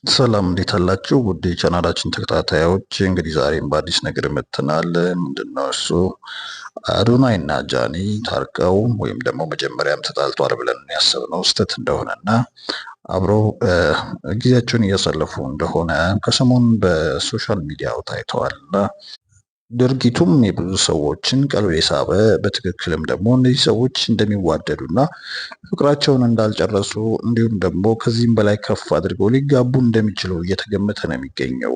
ሰላም እንዴት አላችሁ? ውድ የቻናላችን ተከታታዮች እንግዲህ ዛሬም በአዲስ ነገር መጥተናል። ምንድነው እሱ? አዶናይ እና ጃኒ ታርቀው ወይም ደግሞ መጀመሪያም ተጣልቷል ብለን ያሰብነው ስህተት እንደሆነና አብረው ጊዜያቸውን እያሳለፉ እንደሆነ ከሰሞኑ በሶሻል ሚዲያው ታይተዋልና ድርጊቱም የብዙ ሰዎችን ቀልብ የሳበ በትክክልም ደግሞ እነዚህ ሰዎች እንደሚዋደዱና ፍቅራቸውን እንዳልጨረሱ እንዲሁም ደግሞ ከዚህም በላይ ከፍ አድርገው ሊጋቡ እንደሚችሉ እየተገመተ ነው የሚገኘው።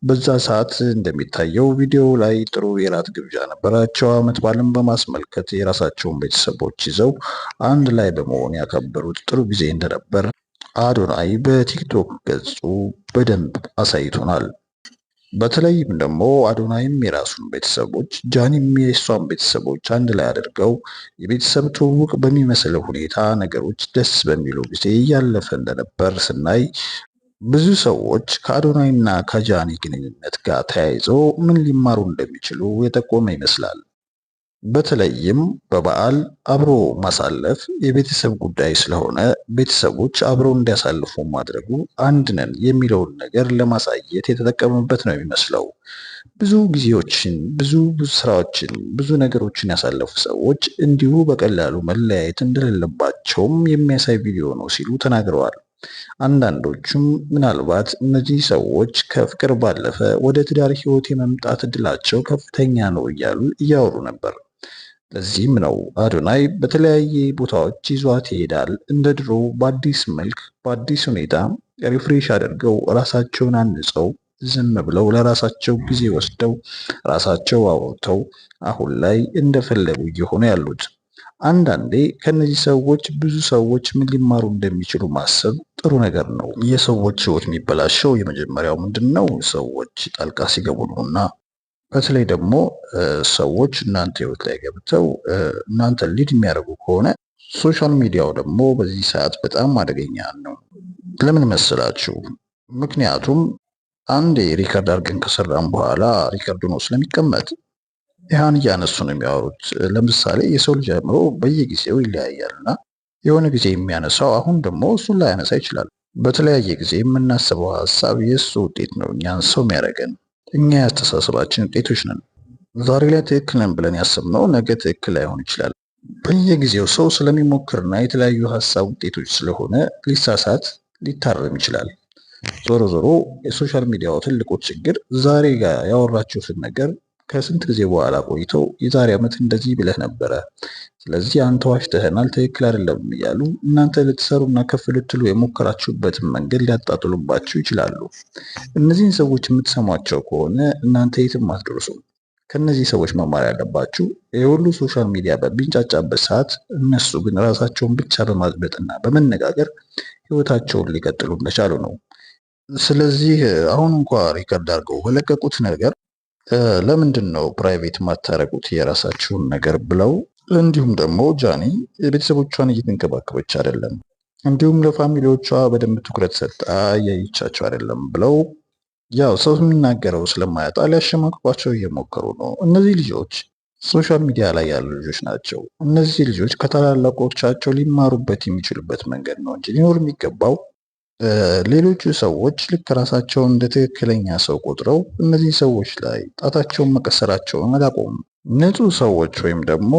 በዛ ሰዓት እንደሚታየው ቪዲዮ ላይ ጥሩ የራት ግብዣ ነበራቸው። ዓመት በዓልን በማስመልከት የራሳቸውን ቤተሰቦች ይዘው አንድ ላይ በመሆን ያከበሩት ጥሩ ጊዜ እንደነበር አዶናይ በቲክቶክ ገጹ በደንብ አሳይቶናል። በተለይም ደግሞ አዶናይም የራሱን ቤተሰቦች ጃኒም የእሷን ቤተሰቦች አንድ ላይ አድርገው የቤተሰብ ትውውቅ በሚመስል ሁኔታ ነገሮች ደስ በሚሉ ጊዜ እያለፈ እንደነበር ስናይ ብዙ ሰዎች ከአዶናይና ከጃኒ ግንኙነት ጋር ተያይዘው ምን ሊማሩ እንደሚችሉ የጠቆመ ይመስላል። በተለይም በበዓል አብሮ ማሳለፍ የቤተሰብ ጉዳይ ስለሆነ ቤተሰቦች አብረው እንዲያሳልፉ ማድረጉ አንድ ነን የሚለውን ነገር ለማሳየት የተጠቀሙበት ነው የሚመስለው። ብዙ ጊዜዎችን፣ ብዙ ስራዎችን፣ ብዙ ነገሮችን ያሳለፉ ሰዎች እንዲሁ በቀላሉ መለያየት እንደሌለባቸውም የሚያሳይ ቪዲዮ ነው ሲሉ ተናግረዋል። አንዳንዶቹም ምናልባት እነዚህ ሰዎች ከፍቅር ባለፈ ወደ ትዳር ህይወት የመምጣት እድላቸው ከፍተኛ ነው እያሉ እያወሩ ነበር። ለዚህም ነው አዶናይ በተለያየ ቦታዎች ይዟት ይሄዳል። እንደ ድሮ በአዲስ መልክ በአዲስ ሁኔታ ሪፍሬሽ አድርገው ራሳቸውን አንጸው ዝም ብለው ለራሳቸው ጊዜ ወስደው ራሳቸው አውርተው አሁን ላይ እንደፈለጉ እየሆኑ ያሉት። አንዳንዴ ከነዚህ ሰዎች ብዙ ሰዎች ምን ሊማሩ እንደሚችሉ ማሰብ ጥሩ ነገር ነው። የሰዎች ህይወት የሚበላሸው የመጀመሪያው ምንድን ነው? ሰዎች ጣልቃ ሲገቡ ነው እና በተለይ ደግሞ ሰዎች እናንተ ህይወት ላይ ገብተው እናንተ ሊድ የሚያደርጉ ከሆነ ሶሻል ሚዲያው ደግሞ በዚህ ሰዓት በጣም አደገኛ ነው። ለምን መሰላችሁ? ምክንያቱም አንዴ ሪከርድ አድርገን ከሰራን በኋላ ሪከርዱ ነው ስለሚቀመጥ ያን እያነሱ ነው የሚያወሩት። ለምሳሌ የሰው ልጅ አእምሮ በየጊዜው ይለያያል እና የሆነ ጊዜ የሚያነሳው አሁን ደግሞ እሱን ላያነሳ ይችላል። በተለያየ ጊዜ የምናስበው ሀሳብ የእሱ ውጤት ነው እኛን ሰው የሚያደርገን። እኛ የአስተሳሰባችን ውጤቶች ነን። ዛሬ ላይ ትክክል ነን ብለን ያሰብነው ነገ ትክክል ላይሆን ይችላል። በየጊዜው ሰው ስለሚሞክርና የተለያዩ ሀሳብ ውጤቶች ስለሆነ ሊሳሳት ሊታረም ይችላል። ዞሮ ዞሮ የሶሻል ሚዲያው ትልቁ ችግር ዛሬ ጋር ያወራችሁትን ነገር ከስንት ጊዜ በኋላ ቆይተው የዛሬ ዓመት እንደዚህ ብለህ ነበረ፣ ስለዚህ አንተ ዋሽተህናል፣ ትክክል አይደለም እያሉ እናንተ ልትሰሩና ከፍ ልትሉ የሞከራችሁበትን መንገድ ሊያጣጥሉባችሁ ይችላሉ። እነዚህን ሰዎች የምትሰሟቸው ከሆነ እናንተ የትም አትደርሱም። ከነዚህ ሰዎች መማር ያለባችሁ የሁሉ ሶሻል ሚዲያ በሚንጫጫበት ሰዓት እነሱ ግን ራሳቸውን ብቻ በማዝበጥና በመነጋገር ህይወታቸውን ሊቀጥሉ እንደቻሉ ነው። ስለዚህ አሁን እንኳ ሪከርድ አድርገው በለቀቁት ነገር ለምንድን ነው ፕራይቬት ማታረጉት የራሳችሁን ነገር ብለው፣ እንዲሁም ደግሞ ጃኒ የቤተሰቦቿን እየተንከባከበች አይደለም፣ እንዲሁም ለፋሚሊዎቿ በደንብ ትኩረት ሰጣ እያየቻቸው አይደለም ብለው ያው ሰው የሚናገረው ስለማያጣ ሊያሸማቅቋቸው እየሞከሩ ነው። እነዚህ ልጆች ሶሻል ሚዲያ ላይ ያሉ ልጆች ናቸው። እነዚህ ልጆች ከታላላቆቻቸው ሊማሩበት የሚችሉበት መንገድ ነው እንጂ ሊኖር የሚገባው ሌሎቹ ሰዎች ልክ ራሳቸውን እንደ ትክክለኛ ሰው ቆጥረው እነዚህ ሰዎች ላይ ጣታቸውን መቀሰራቸውን አላቆሙም። ንጹህ ሰዎች ወይም ደግሞ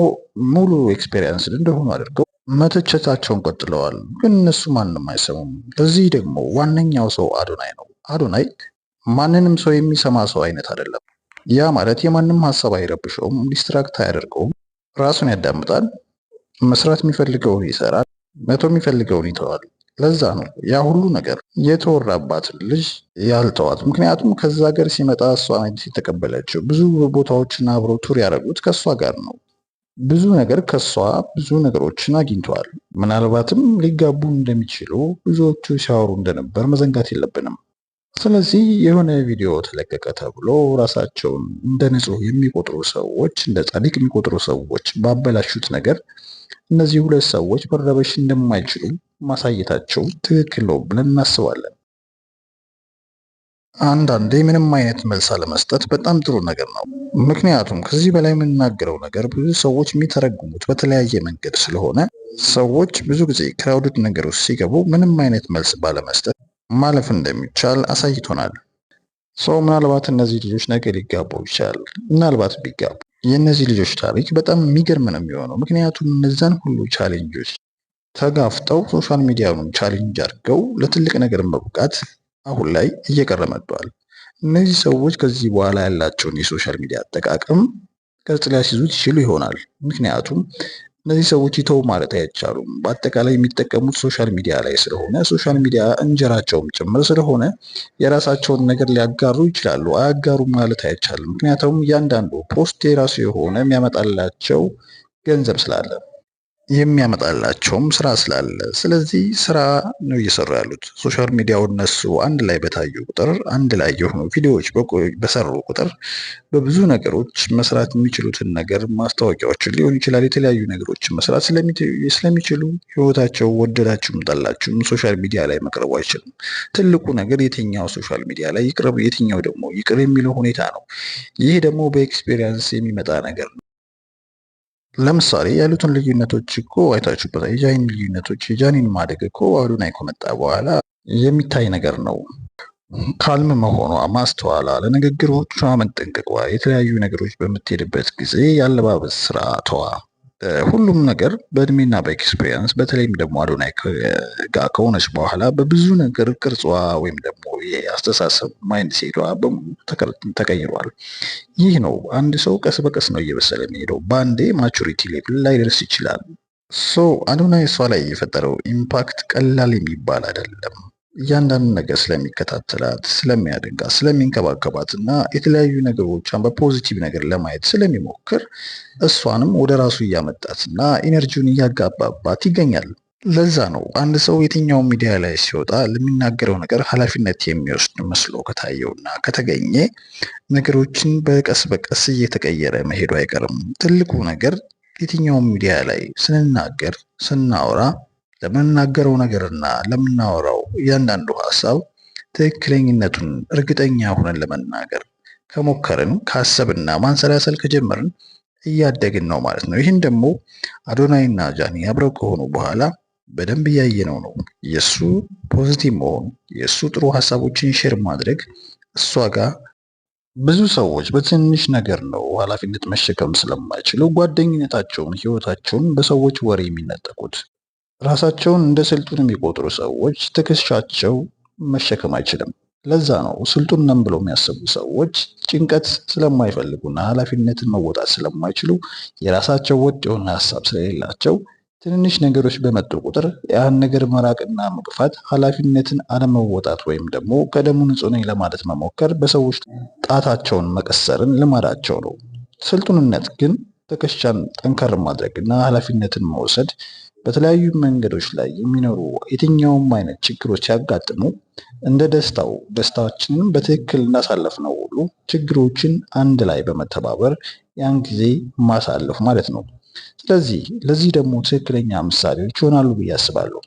ሙሉ ኤክስፔሪየንስ እንደሆኑ አድርገው መተቸታቸውን ቀጥለዋል። ግን እነሱ ማንም አይሰሙም። ለዚህ ደግሞ ዋነኛው ሰው አዶናይ ነው። አዶናይ ማንንም ሰው የሚሰማ ሰው አይነት አይደለም። ያ ማለት የማንም ሀሳብ አይረብሸውም፣ ዲስትራክት አያደርገውም። ራሱን ያዳምጣል፣ መስራት የሚፈልገውን ይሰራል፣ መተው የሚፈልገውን ይተዋል። ለዛ ነው ያ ሁሉ ነገር የተወራባትን ልጅ ያልተዋት። ምክንያቱም ከዛ ሀገር ሲመጣ እሷ የተቀበለችው ብዙ ቦታዎችን አብረው ቱር ያደረጉት ከእሷ ጋር ነው። ብዙ ነገር ከእሷ ብዙ ነገሮችን አግኝተዋል። ምናልባትም ሊጋቡ እንደሚችሉ ብዙዎቹ ሲያወሩ እንደነበር መዘንጋት የለብንም። ስለዚህ የሆነ ቪዲዮ ተለቀቀ ተብሎ ራሳቸውን እንደ ንጹህ የሚቆጥሩ ሰዎች፣ እንደ ጻድቅ የሚቆጥሩ ሰዎች ባበላሹት ነገር እነዚህ ሁለት ሰዎች መረበሽ እንደማይችሉ ማሳየታቸው ትክክል ነው ብለን እናስባለን። አንዳንዴ ምንም አይነት መልስ አለመስጠት በጣም ጥሩ ነገር ነው። ምክንያቱም ከዚህ በላይ የምናገረው ነገር ብዙ ሰዎች የሚተረጉሙት በተለያየ መንገድ ስለሆነ ሰዎች ብዙ ጊዜ ክራውድድ ነገር ውስጥ ሲገቡ ምንም አይነት መልስ ባለመስጠት ማለፍ እንደሚቻል አሳይቶናል። ሰው ምናልባት እነዚህ ልጆች ነገ ሊጋቡ ይችላል። ምናልባት ቢጋቡ የእነዚህ ልጆች ታሪክ በጣም የሚገርም ነው የሚሆነው። ምክንያቱም እነዛን ሁሉ ቻሌንጆች ተጋፍጠው ሶሻል ሚዲያውን ቻሌንጅ አድርገው ለትልቅ ነገር መብቃት አሁን ላይ እየቀረ መጥቷል። እነዚህ ሰዎች ከዚህ በኋላ ያላቸውን የሶሻል ሚዲያ አጠቃቀም ቅርጽ ሊያስይዙት ይችሉ ይሆናል። ምክንያቱም እነዚህ ሰዎች ይተው ማለት አይቻሉም። በአጠቃላይ የሚጠቀሙት ሶሻል ሚዲያ ላይ ስለሆነ ሶሻል ሚዲያ እንጀራቸውም ጭምር ስለሆነ የራሳቸውን ነገር ሊያጋሩ ይችላሉ። አያጋሩም ማለት አይቻልም። ምክንያቱም እያንዳንዱ ፖስት የራሱ የሆነ የሚያመጣላቸው ገንዘብ ስላለ የሚያመጣላቸውም ስራ ስላለ፣ ስለዚህ ስራ ነው እየሰሩ ያሉት። ሶሻል ሚዲያው እነሱ አንድ ላይ በታዩ ቁጥር፣ አንድ ላይ የሆኑ ቪዲዮዎች በሰሩ ቁጥር በብዙ ነገሮች መስራት የሚችሉትን ነገር ማስታወቂያዎችን ሊሆን ይችላል፣ የተለያዩ ነገሮችን መስራት ስለሚችሉ ህይወታቸው ወደዳችሁም ጠላችሁም ሶሻል ሚዲያ ላይ መቅረቡ አይችልም። ትልቁ ነገር የትኛው ሶሻል ሚዲያ ላይ ይቅረብ፣ የትኛው ደግሞ ይቅር የሚለው ሁኔታ ነው። ይህ ደግሞ በኤክስፔሪንስ የሚመጣ ነገር ነው። ለምሳሌ ያሉትን ልዩነቶች እኮ አይታችሁበታል። የጃኒን ልዩነቶች፣ የጃኒን ማደግ እኮ አዶናይ ከመጣ በኋላ የሚታይ ነገር ነው። ካልም መሆኗ፣ ማስተዋላ፣ ለንግግሮቿ መጠንቀቋ፣ የተለያዩ ነገሮች በምትሄድበት ጊዜ ያለባበስ ስርዓቷ፣ ሁሉም ነገር በእድሜና በኤክስፔሪንስ በተለይም ደግሞ አዶናይ ጋር ከሆነች በኋላ በብዙ ነገር ቅርጿ ወይም ደግሞ የአስተሳሰብ ማይንድ ሴቷ ተቀይሯል። ይህ ነው አንድ ሰው ቀስ በቀስ ነው እየበሰለ የሚሄደው። በአንዴ ማቹሪቲ ሌቭል ላይ ደርስ ይችላል። አዶናይ እሷ ላይ የፈጠረው ኢምፓክት ቀላል የሚባል አይደለም። እያንዳንዱ ነገር ስለሚከታተላት፣ ስለሚያደንቃት፣ ስለሚንከባከባት እና የተለያዩ ነገሮቿን በፖዚቲቭ ነገር ለማየት ስለሚሞክር እሷንም ወደ ራሱ እያመጣት እና ኢነርጂውን እያጋባባት ይገኛል። ለዛ ነው አንድ ሰው የትኛው ሚዲያ ላይ ሲወጣ ለሚናገረው ነገር ኃላፊነት የሚወስድ መስሎ ከታየውና ከተገኘ ነገሮችን በቀስ በቀስ እየተቀየረ መሄዱ አይቀርም። ትልቁ ነገር የትኛውም ሚዲያ ላይ ስንናገር ስናወራ ለምንናገረው ነገርና ለምናወራው እያንዳንዱ ሀሳብ ትክክለኝነቱን እርግጠኛ ሆነን ለመናገር ከሞከርን ካሰብና ማንሰላሰል ከጀመርን እያደግን ነው ማለት ነው። ይህን ደግሞ አዶናይና ጃኒ አብረው ከሆኑ በኋላ በደንብ እያየነው ነው። የእሱ ፖዚቲቭ መሆን፣ የእሱ ጥሩ ሀሳቦችን ሼር ማድረግ እሷ ጋር ብዙ ሰዎች በትንሽ ነገር ነው ኃላፊነት መሸከም ስለማይችሉ ጓደኝነታቸውን፣ ህይወታቸውን በሰዎች ወሬ የሚነጠቁት። ራሳቸውን እንደ ስልጡን የሚቆጥሩ ሰዎች ትከሻቸው መሸከም አይችልም። ለዛ ነው ስልጡን ነን ብለው የሚያስቡ ሰዎች ጭንቀት ስለማይፈልጉና ኃላፊነትን መወጣት ስለማይችሉ የራሳቸው ወጥ የሆነ ሀሳብ ስለሌላቸው ትንንሽ ነገሮች በመጡ ቁጥር ያን ነገር መራቅና መግፋት፣ ኃላፊነትን አለመወጣት ወይም ደግሞ ከደሙ ንጹህ ነኝ ለማለት መሞከር፣ በሰዎች ጣታቸውን መቀሰርን ልማዳቸው ነው። ስልጡንነት ግን ትከሻን ጠንከር ማድረግና ኃላፊነትን መውሰድ በተለያዩ መንገዶች ላይ የሚኖሩ የትኛውም አይነት ችግሮች ሲያጋጥሙ እንደ ደስታችንን በትክክል እንዳሳለፍነው ሁሉ ችግሮችን አንድ ላይ በመተባበር ያን ጊዜ ማሳለፍ ማለት ነው። ስለዚህ ለዚህ ደግሞ ትክክለኛ ምሳሌዎች ይሆናሉ ብዬ አስባለሁ።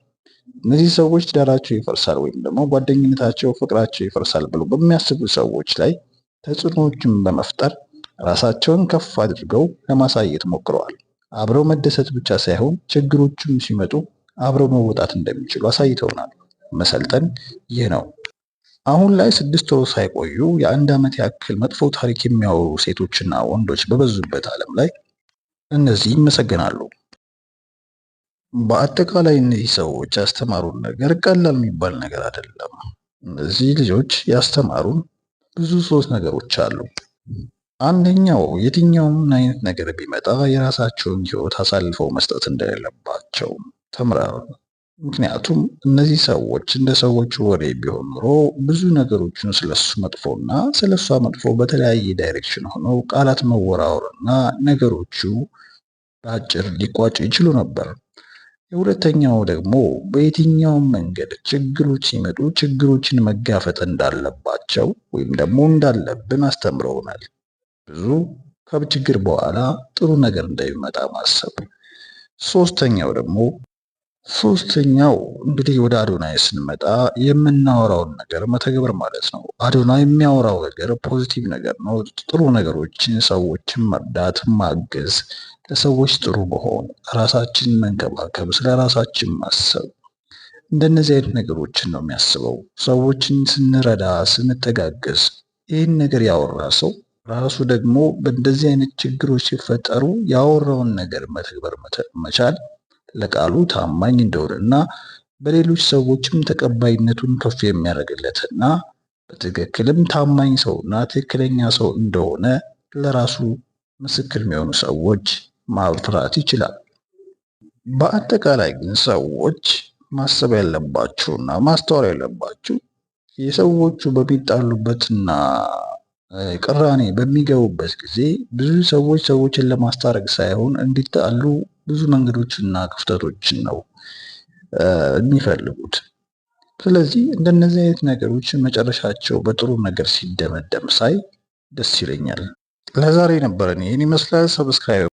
እነዚህ ሰዎች ትዳራቸው ይፈርሳል ወይም ደግሞ ጓደኝነታቸው፣ ፍቅራቸው ይፈርሳል ብሎ በሚያስቡ ሰዎች ላይ ተጽዕኖዎችን በመፍጠር ራሳቸውን ከፍ አድርገው ለማሳየት ሞክረዋል። አብረው መደሰት ብቻ ሳይሆን ችግሮችም ሲመጡ አብረው መወጣት እንደሚችሉ አሳይተውናል። መሰልጠን ይህ ነው። አሁን ላይ 6 ወር ሳይቆዩ የ1 ዓመት ያክል መጥፎ ታሪክ የሚያወሩ ሴቶችና ወንዶች በበዙበት ዓለም ላይ እነዚህ ይመሰገናሉ። በአጠቃላይ እነዚህ ሰዎች ያስተማሩን ነገር ቀላል የሚባል ነገር አይደለም። እነዚህ ልጆች ያስተማሩን ብዙ 3 ነገሮች አሉ። አንደኛው የትኛውም አይነት ነገር ቢመጣ የራሳቸውን ሕይወት አሳልፈው መስጠት እንደሌለባቸው ተምረዋል። ምክንያቱም እነዚህ ሰዎች እንደ ሰዎቹ ወሬ ቢሆን ኖሮ ብዙ ነገሮችን ስለሱ መጥፎና ስለሷ መጥፎ በተለያየ ዳይሬክሽን ሆነው ቃላት መወራወርና ነገሮቹ በአጭር ሊቋጩ ይችሉ ነበር። የሁለተኛው ደግሞ በየትኛውም መንገድ ችግሮች ሲመጡ ችግሮችን መጋፈጥ እንዳለባቸው ወይም ደግሞ እንዳለብን አስተምረውናል። ብዙ ከችግር በኋላ ጥሩ ነገር እንደሚመጣ ማሰብ። ሶስተኛው እንግዲህ ወደ አዶናይ ስንመጣ የምናወራውን ነገር መተግበር ማለት ነው። አዶናይ የሚያወራው ነገር ፖዚቲቭ ነገር ነው። ጥሩ ነገሮችን፣ ሰዎችን መርዳት፣ ማገዝ፣ ለሰዎች ጥሩ መሆን፣ ራሳችንን መንከባከብ፣ ስለ ራሳችን ማሰብ፣ እንደነዚህ አይነት ነገሮችን ነው የሚያስበው። ሰዎችን ስንረዳ ስንተጋገዝ ይህን ነገር ያወራ ሰው ራሱ ደግሞ በእንደዚህ አይነት ችግሮች ሲፈጠሩ ያወራውን ነገር መተግበር መቻል ለቃሉ ታማኝ እንደሆነና በሌሎች ሰዎችም ተቀባይነቱን ከፍ የሚያደርግለትና በትክክልም ታማኝ ሰውና ትክክለኛ ሰው እንደሆነ ለራሱ ምስክር የሚሆኑ ሰዎች ማፍራት ይችላል። በአጠቃላይ ግን ሰዎች ማሰብ ያለባችሁና ማስተዋል ያለባችሁ የሰዎቹ በሚጣሉበትና ቅራኔ በሚገቡበት ጊዜ ብዙ ሰዎች ሰዎችን ለማስታረቅ ሳይሆን እንዲጣሉ ብዙ መንገዶችና ክፍተቶችን ነው የሚፈልጉት። ስለዚህ እንደነዚህ አይነት ነገሮች መጨረሻቸው በጥሩ ነገር ሲደመደም ሳይ ደስ ይለኛል። ለዛሬ ነበረን ይህን ይመስላል። ሰብስክራይብ